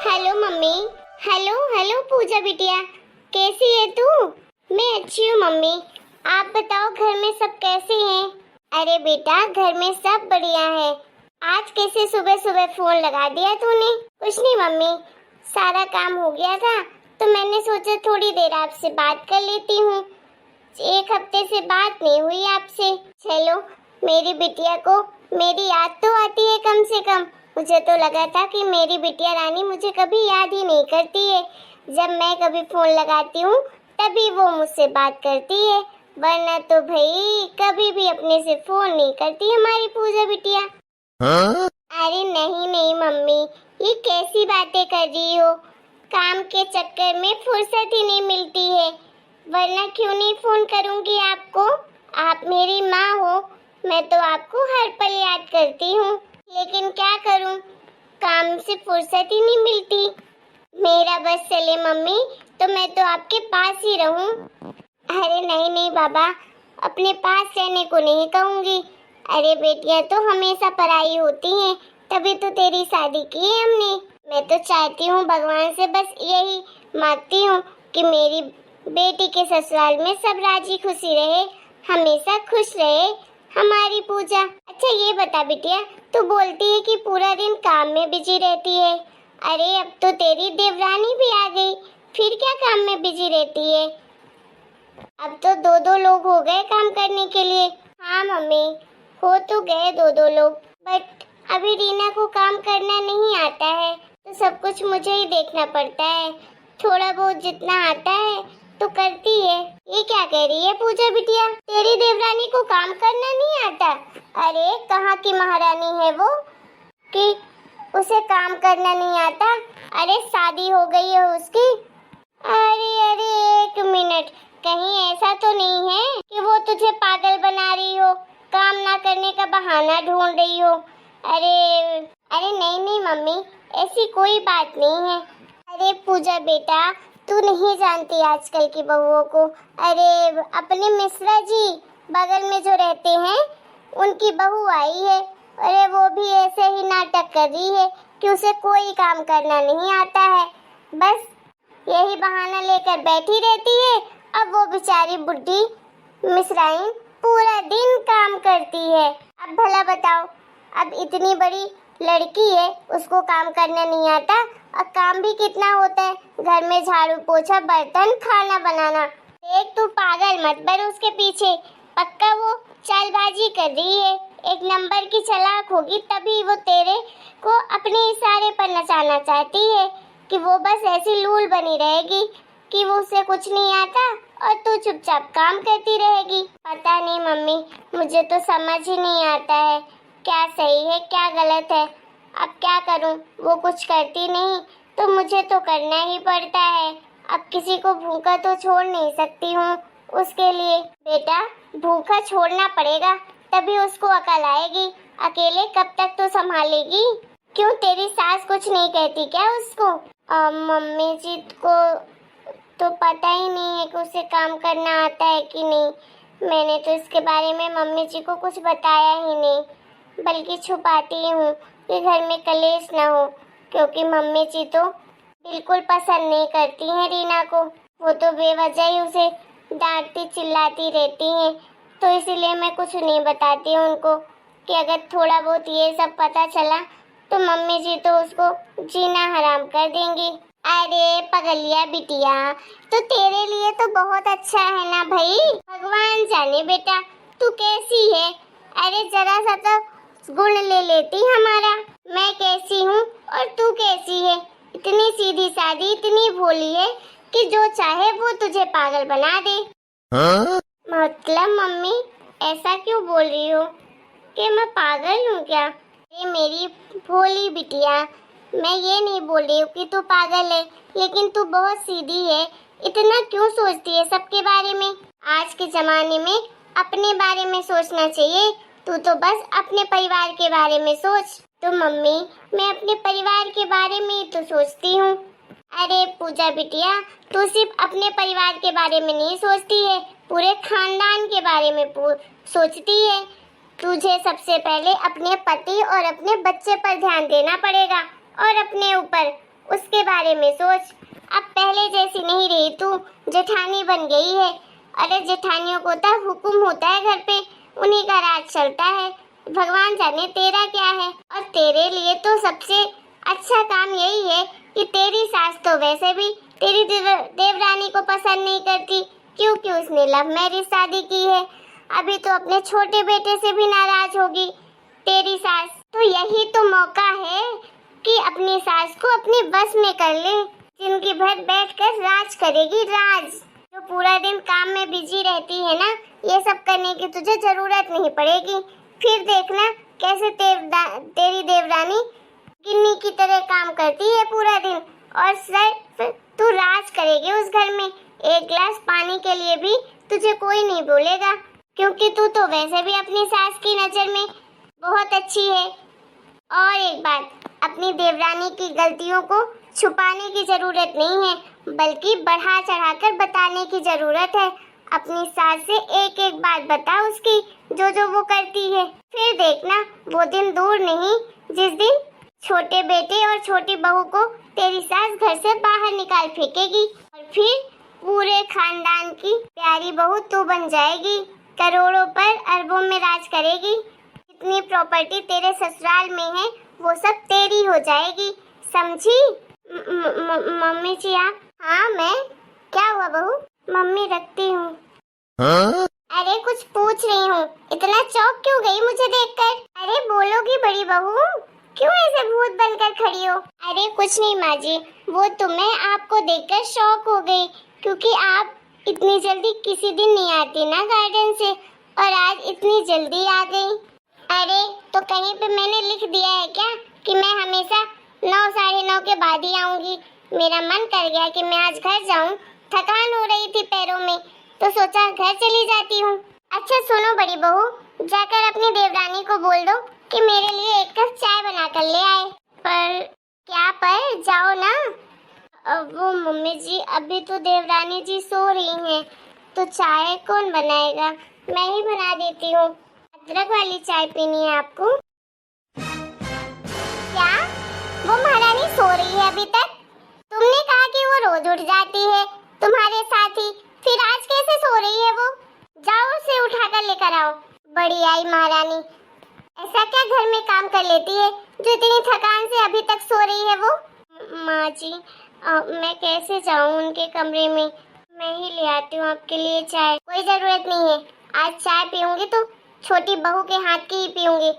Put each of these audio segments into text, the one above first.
Hello mummy. Hello hello पूजा बिटिया, कैसी है तू? मैं अच्छी हूँ मम्मी। आप बताओ घर में सब कैसे हैं? अरे बेटा घर में सब बढ़िया है। आज कैसे सुबह सुबह फोन लगा दिया तूने? कुछ नहीं मम्मी, सारा काम हो गया था तो मैंने सोचा थोड़ी देर आपसे बात कर लेती हूँ। एक हफ्ते से बात नहीं हुई आपसे। चलो मेरी बिटिया को मेरी याद तो आती है कम से कम। मुझे तो लगा था कि मेरी बिटिया रानी मुझे कभी याद ही नहीं करती है। जब मैं कभी फोन लगाती हूँ तभी वो मुझसे बात करती है, वरना तो भाई कभी भी अपने से फोन नहीं करती हमारी पूजा बिटिया। हाँ? अरे नहीं नहीं मम्मी, ये कैसी बातें कर रही हो? काम के चक्कर में फुर्सत ही नहीं मिलती है, वरना क्यों नहीं फोन करूंगी आपको। आप मेरी माँ हो, मैं तो आपको हर पल याद करती हूँ, लेकिन क्या करूँ, काम से फुर्सत ही नहीं मिलती। मेरा बस चले मम्मी तो मैं तो आपके पास ही रहूँ। अरे नहीं नहीं बाबा, अपने पास रहने को नहीं कहूँगी। अरे बेटियां तो हमेशा पराई होती हैं, तभी तो तेरी शादी की है हमने। मैं तो चाहती हूँ भगवान से बस यही मांगती हूँ कि मेरी बेटी के ससुराल में सब राजी खुशी रहे, हमेशा खुश रहे हमारी पूजा। अच्छा ये बता बिटिया, तू बोलती है कि पूरा दिन काम में बिजी रहती है। अरे अब तो तेरी देवरानी भी आ गई, फिर क्या काम में बिजी रहती है? अब तो दो दो लोग हो गए काम करने के लिए। हाँ मम्मी, हो तो गए दो दो लोग, बट अभी रीना को काम करना नहीं आता है तो सब कुछ मुझे ही देखना पड़ता है। थोड़ा बहुत जितना आता है तो करती है। ये क्या कह रही है पूजा बिटिया, तेरी देवरानी को काम करना नहीं आता? अरे कहाँ की महारानी है वो कि उसे काम करना नहीं आता? अरे शादी हो गई है उसकी। अरे अरे एक मिनट, कहीं ऐसा तो नहीं है कि वो तुझे पागल बना रही हो, काम ना करने का बहाना ढूंढ रही हो? अरे अरे नहीं नहीं मम्मी, ऐसी कोई बात नहीं है। अरे पूजा बेटा, तू नहीं जानती आजकल की बहुओं को। अरे अपने मिश्रा जी बगल में जो रहते हैं उनकी बहू आई है। अरे वो भी ऐसे ही नाटक कर रही है कि उसे कोई काम करना नहीं आता है, बस यही बहाना लेकर बैठी रहती है। अब वो बेचारी बुढ़ी मिसराइन पूरा दिन काम करती है। अब भला बताओ, अब इतनी बड़ी लड़की है, उसको काम करना नहीं आता? अब काम भी कितना होता है, घर में झाड़ू पोछा बर्तन खाना बनाना। देख तू पागल मत बन उसके पीछे, पक्का वो चालबाजी कर रही है, एक नंबर की चालाक होगी, तभी वो तेरे को अपने इशारे पर नचाना चाहती है कि वो बस ऐसी लूल बनी रहेगी कि वो उसे कुछ नहीं आता और तू चुपचाप काम करती रहेगी। पता नहीं मम्मी, मुझे तो समझ ही नहीं आता है क्या सही है क्या गलत है। अब क्या करूं, वो कुछ करती नहीं तो मुझे तो करना ही पड़ता है। अब किसी को भूखा तो छोड़ नहीं सकती हूँ, उसके लिए बेटा भूखा छोड़ना पड़ेगा, तभी उसको अकल आएगी। अकेले कब तक तो संभालेगी? क्यों तेरी सास कुछ नहीं कहती क्या उसको? मम्मी जी को तो पता ही नहीं है कि उसे काम करना आता है कि नहीं। मैंने तो इसके बारे में मम्मी जी को कुछ बताया ही नहीं, बल्कि छुपाती हूँ कि घर में कलेश ना हो, क्योंकि मम्मी जी तो बिल्कुल पसंद नहीं करती हैं रीना को। वो तो बेवजह ही उसे डांटती चिल्लाती रहती हैं, तो इसीलिए मैं कुछ नहीं बताती हूँ उनको कि अगर थोड़ा बहुत ये सब पता चला तो मम्मी जी तो उसको जीना हराम कर देंगी। अरे पगलिया बिटिया, तो तेरे लिए तो बहुत अच्छा है ना भाई, भगवान जाने बेटा तू कैसी है। अरे जरा सा तो गुण ले लेती हमारा, मैं कैसी हूँ और तू कैसी है। इतनी सीधी सादी इतनी भोली है कि जो चाहे वो तुझे पागल बना दे। हाँ? मतलब मम्मी ऐसा क्यों बोल रही हो कि मैं पागल हूँ क्या? ये मेरी भोली बिटिया, मैं ये नहीं बोल रही हूँ कि तू पागल है, लेकिन तू बहुत सीधी है। इतना क्यों सोचती है सबके बारे में? आज के जमाने में अपने बारे में सोचना चाहिए, तू तो बस अपने परिवार के बारे में सोच। तो मम्मी मैं अपने परिवार के बारे में ही तो सोचती हूँ। अरे पूजा बिटिया, तू सिर्फ अपने परिवार के बारे में नहीं सोचती है, पूरे खानदान के बारे में सोचती है। तुझे सबसे पहले अपने पति और अपने बच्चे पर ध्यान देना पड़ेगा और अपने ऊपर उसके बारे में सोच। अब पहले जैसी नहीं रही तू, जेठानी बन गई है। अरे जेठानियों को तो हुक्म होता है घर पे, उन्हीं का राज चलता है। भगवान जाने तेरा क्या है। और तेरे लिए तो सबसे अच्छा काम यही है कि तेरी सास तो वैसे भी तेरी देवरानी को पसंद नहीं करती, क्योंकि उसने लव मैरिज शादी की है। अभी तो अपने छोटे बेटे से भी नाराज होगी तेरी सास। तो यही तो मौका है कि अपनी सास को अपने बस में कर ले। जिंदगी भर बैठकर राज करेगी, राज। जो पूरा दिन काम में बिजी रहती है ना, ये सब करने की तुझे जरूरत नहीं पड़ेगी। फिर देखना कैसे तेरी देवरानी गिन्नी की तरह काम करती है पूरा दिन, और सिर्फ तू राज करेगी उस घर में। एक गिलास पानी के लिए भी तुझे कोई नहीं बोलेगा, क्योंकि तू तो वैसे भी अपनी सास की नजर में बहुत अच्छी है। और एक बात, अपनी देवरानी की गलतियों को छुपाने की जरूरत नहीं है, बल्कि बढ़ा चढ़ाकर बताने की जरूरत है। अपनी सास से एक एक बात बता उसकी, जो जो वो करती है। फिर देखना वो दिन दूर नहीं जिस दिन छोटे बेटे और छोटी बहू को तेरी सास घर से बाहर निकाल फेंकेगी, और फिर पूरे खानदान की प्यारी बहू तू बन जाएगी। करोड़ों पर अरबों में राज करेगी। जितनी प्रॉपर्टी तेरे ससुराल में है वो सब तेरी हो जाएगी, समझी? मम्मी जी आप? हाँ मैं। क्या हुआ बहू? मम्मी रखती हूँ। अरे कुछ पूछ रही हूँ, इतना चौंक क्यों गई मुझे देखकर? अरे बोलोगी बड़ी बहू, क्यों ऐसे भूत बनकर खड़ी हो? अरे कुछ नहीं माँ जी, वो तुम्हें आपको देखकर शौक हो गई, क्योंकि आप इतनी जल्दी किसी दिन नहीं आती ना गार्डन से, और आज इतनी जल्दी आ गई। अरे तो कहीं पे मैंने लिख दिया है क्या कि मैं हमेशा 9 साढ़े 9 के बाद ही आऊंगी? मेरा मन कर गया कि मैं आज घर जाऊं, थकान हो रही थी पैरों में, तो सोचा घर चली जाती हूँ। अच्छा सुनो बड़ी बहू, जाकर अपनी देवरानी को बोल दो कि मेरे लिए एक कप चाय बना कर ले आए। पर क्या पर? जाओ ना। वो मम्मी जी अभी तो देवरानी जी सो रही हैं, तो चाय कौन बनाएगा? मैं ही बना देती हूँ। अदरक वाली चाय पीनी है आपको? क्या वो महारानी सो रही है अभी तक? तुमने कहा कि वो रोज उठ जाती है तुम्हारे साथ ही, फिर आज कैसे सो रही है वो? जाओ उसे उठाकर लेकर आओ। बड़ी आई महारानी, ऐसा क्या घर में काम कर लेती है जो इतनी थकान से अभी तक सो रही है वो? माँ जी मैं कैसे जाऊँ उनके कमरे में? मैं ही ले आती हूँ आपके लिए चाय। कोई जरूरत नहीं है, आज चाय पीऊंगी तो छोटी बहू के हाथ की ही पीऊंगी।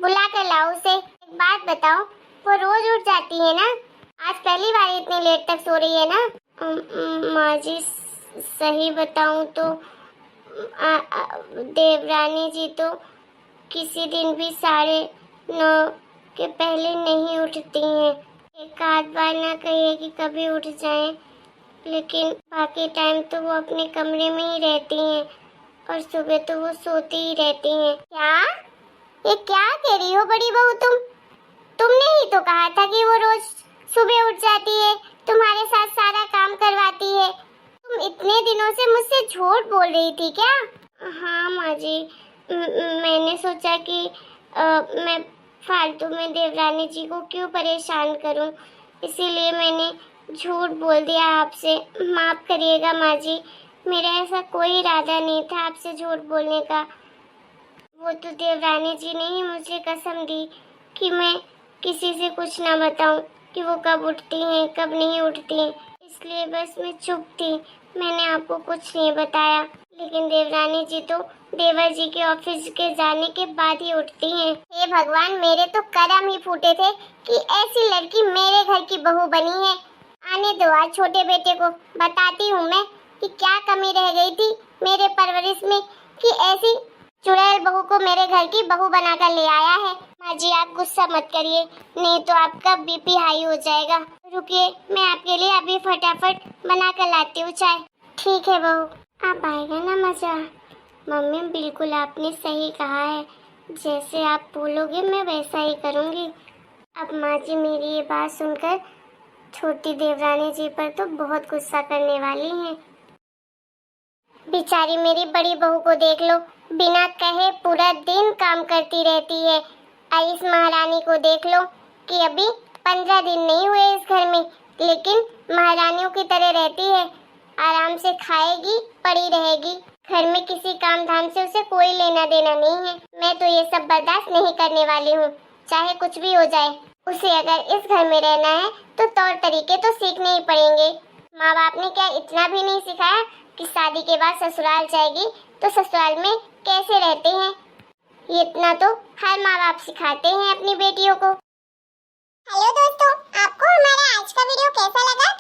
बुला कर लाओ उसे। एक बात बताओ, वो रोज उठ जाती है ना? आज पहली बार इतनी लेट तक सो रही है ना? माँ जी सही बताऊं तो देवरानी जी तो किसी दिन भी 9:30 के पहले नहीं उठती हैं। एक आध बार ना कहिए कि कभी उठ जाएं, लेकिन बाकी टाइम तो वो अपने कमरे में ही रहती हैं, और सुबह तो वो सोती ही रहती हैं। क्या? ये क्या कह रही हो बड़ी बहू तुम? तुमने ही तो कहा था कि वो रोज सुबह उठ जाती है, तुम्हारे साथ सारा काम करवाती है। तुम इतने दिनों से मुझसे झूठ बोल रही थी क्या? हाँ माँ जी, मैंने सोचा कि मैं फालतू में देवरानी जी को क्यों परेशान करूं, इसीलिए मैंने झूठ बोल दिया आपसे। माफ करिएगा माँ जी, मेरा ऐसा कोई इरादा नहीं था आपसे झूठ बोलने का। वो तो देवरानी जी ने ही मुझे कसम दी कि मैं किसी से कुछ ना बताऊं कि वो कब उठती हैं कब नहीं उठती हैं, इसलिए बस मैं चुप थी, मैंने आपको कुछ नहीं बताया। लेकिन देवरानी जी तो देवर जी के ऑफिस के जाने के बाद ही उठती हैं। हे भगवान, मेरे तो करम ही फूटे थे कि ऐसी लड़की मेरे घर की बहू बनी है। आने दो आज छोटे बेटे को, बताती हूँ मैं कि क्या कमी रह गई थी मेरे परवरिश में कि ऐसी चुड़ैल बहू को मेरे घर की बहू बनाकर ले आया है। माँ जी आप गुस्सा मत करिए, नहीं तो आपका बीपी हाई हो जाएगा। रुकिए, मैं आपके लिए अभी फटाफट बना कर लाती हूँ चाय। ठीक है बहू, आप आएगा ना मजा? मम्मी बिल्कुल आपने सही कहा है, जैसे आप बोलोगे मैं वैसा ही करूँगी। अब माँ जी मेरी ये बात सुनकर छोटी देवरानी जी पर तो बहुत गुस्सा करने वाली हैं। बेचारी मेरी बड़ी बहू को देख लो, बिना कहे पूरा दिन काम करती रहती है। और इस महारानी को देख लो कि अभी 15 दिन नहीं हुए इस घर में, लेकिन महारानियों की तरह रहती है। आराम से खाएगी, पड़ी रहेगी। घर में किसी काम धाम से उसे कोई लेना देना नहीं है। मैं तो ये सब बर्दाश्त नहीं करने वाली हूँ, चाहे कुछ भी हो जाए। उसे अगर इस घर में रहना है तो तौर तरीके तो सीखने ही पड़ेंगे। माँ बाप ने क्या इतना भी नहीं सिखाया कि शादी के बाद ससुराल जाएगी तो ससुराल में कैसे रहते हैं? ये इतना तो हर माँ बाप सिखाते हैं अपनी बेटियों को। हेलो दोस्तों, आपको हमारा आज का वीडियो कैसा लगा?